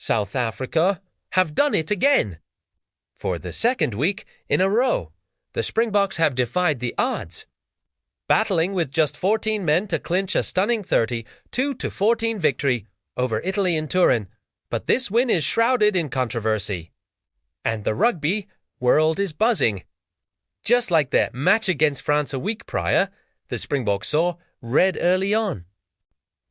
South Africa have done it again. For the second week in a row, the Springboks have defied the odds, battling with just 14 men to clinch a stunning 32-14 victory over Italy in Turin. But this win is shrouded in controversy, and the rugby world is buzzing. Just like their match against France a week prior, the Springboks saw red early on.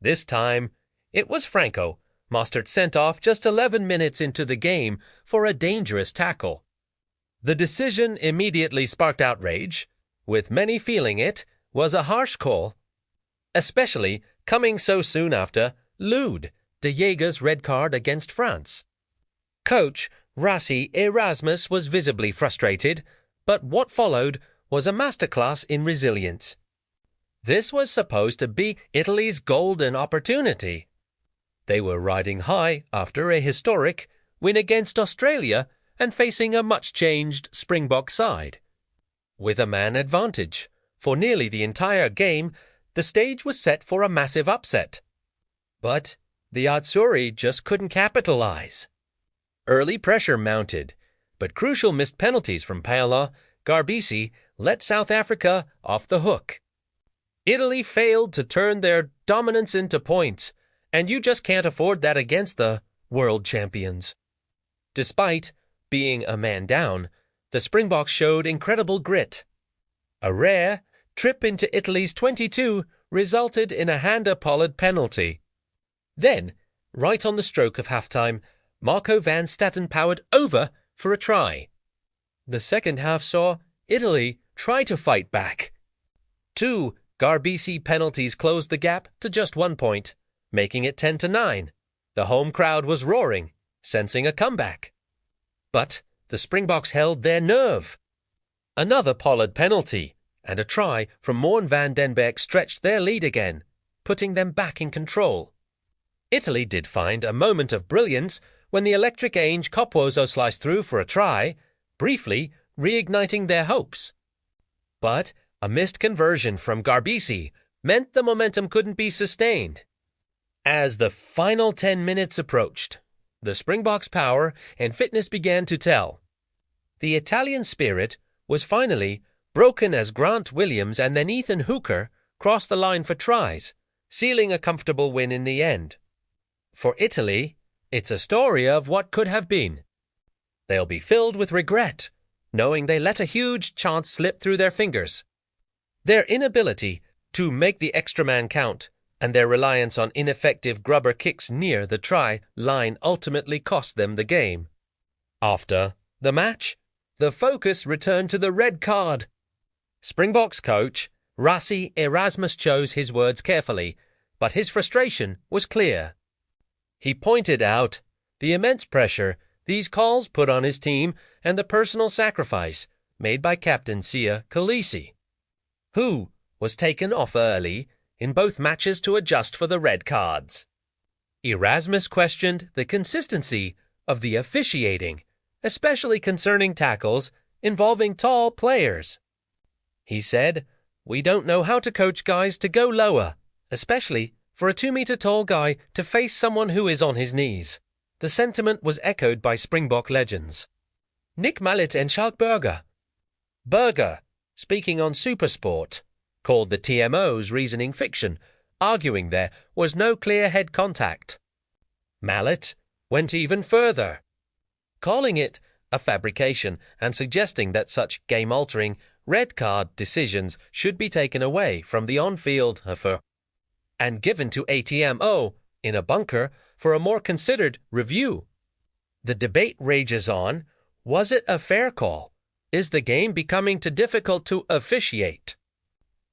This time, it was Franco Mostert sent off just 11 minutes into the game for a dangerous tackle. The decision immediately sparked outrage, with many feeling it was a harsh call, especially coming so soon after Lude de Jager's red card against France. Coach Rassie Erasmus was visibly frustrated, but what followed was a masterclass in resilience. This was supposed to be Italy's golden opportunity. They were riding high after a historic win against Australia and facing a much-changed Springbok side. With a man advantage for nearly the entire game, the stage was set for a massive upset. But the Azzurri just couldn't capitalize. Early pressure mounted, but crucial missed penalties from Paola Garbisi let South Africa off the hook. Italy failed to turn their dominance into points, and you just can't afford that against the world champions. Despite being a man down, the Springboks showed incredible grit. A rare trip into Italy's 22 resulted in a hand-Pollard penalty. Then, right on the stroke of halftime, Marco van Staten powered over for a try. The second half saw Italy try to fight back. 2 Garbisi penalties closed the gap to just 1 point, making it 10-9. The home crowd was roaring, sensing a comeback. But the Springboks held their nerve. Another Pollard penalty and a try from Morn van den Berg stretched their lead again, putting them back in control. Italy did find a moment of brilliance when the electric Ainge Copwozo sliced through for a try, briefly reigniting their hopes. But a missed conversion from Garbisi meant the momentum couldn't be sustained. As the final 10 minutes approached, the Springboks' power and fitness began to tell. The Italian spirit was finally broken as Grant Williams and then Ethan Hooker crossed the line for tries, sealing a comfortable win in the end. For Italy, it's a story of what could have been. They'll be filled with regret, knowing they let a huge chance slip through their fingers. Their inability to make the extra man count and their reliance on ineffective grubber kicks near the try line ultimately cost them the game. After the match, the focus returned to the red card. Springboks coach Rassie Erasmus chose his words carefully, but his frustration was clear. He pointed out the immense pressure these calls put on his team and the personal sacrifice made by Captain Siya Kolisi, who was taken off early in both matches to adjust for the red cards. Erasmus questioned the consistency of the officiating, especially concerning tackles involving tall players. He said, "We don't know how to coach guys to go lower, especially for a 2-meter tall guy to face someone who is on his knees." The sentiment was echoed by Springbok legends Nick Mallett and Schalk Berger, speaking on SuperSport, called the TMO's reasoning fiction, arguing there was no clear head contact. Mallett went even further, calling it a fabrication and suggesting that such game-altering red card decisions should be taken away from the on-field and given to ATMO in a bunker for a more considered review. The debate rages on. Was it a fair call? Is the game becoming too difficult to officiate?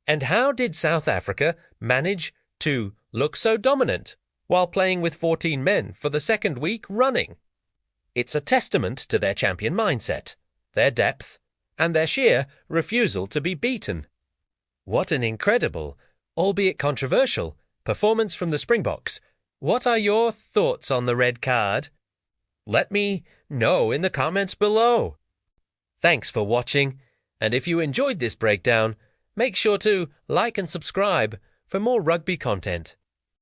And how did South Africa manage to look so dominant while playing with 14 men for the second week running? It's a testament to their champion mindset, their depth, and their sheer refusal to be beaten. What an incredible, albeit controversial, performance from the Springboks. What are your thoughts on the red card? Let me know in the comments below. Thanks for watching, and if you enjoyed this breakdown, make sure to like and subscribe for more rugby content.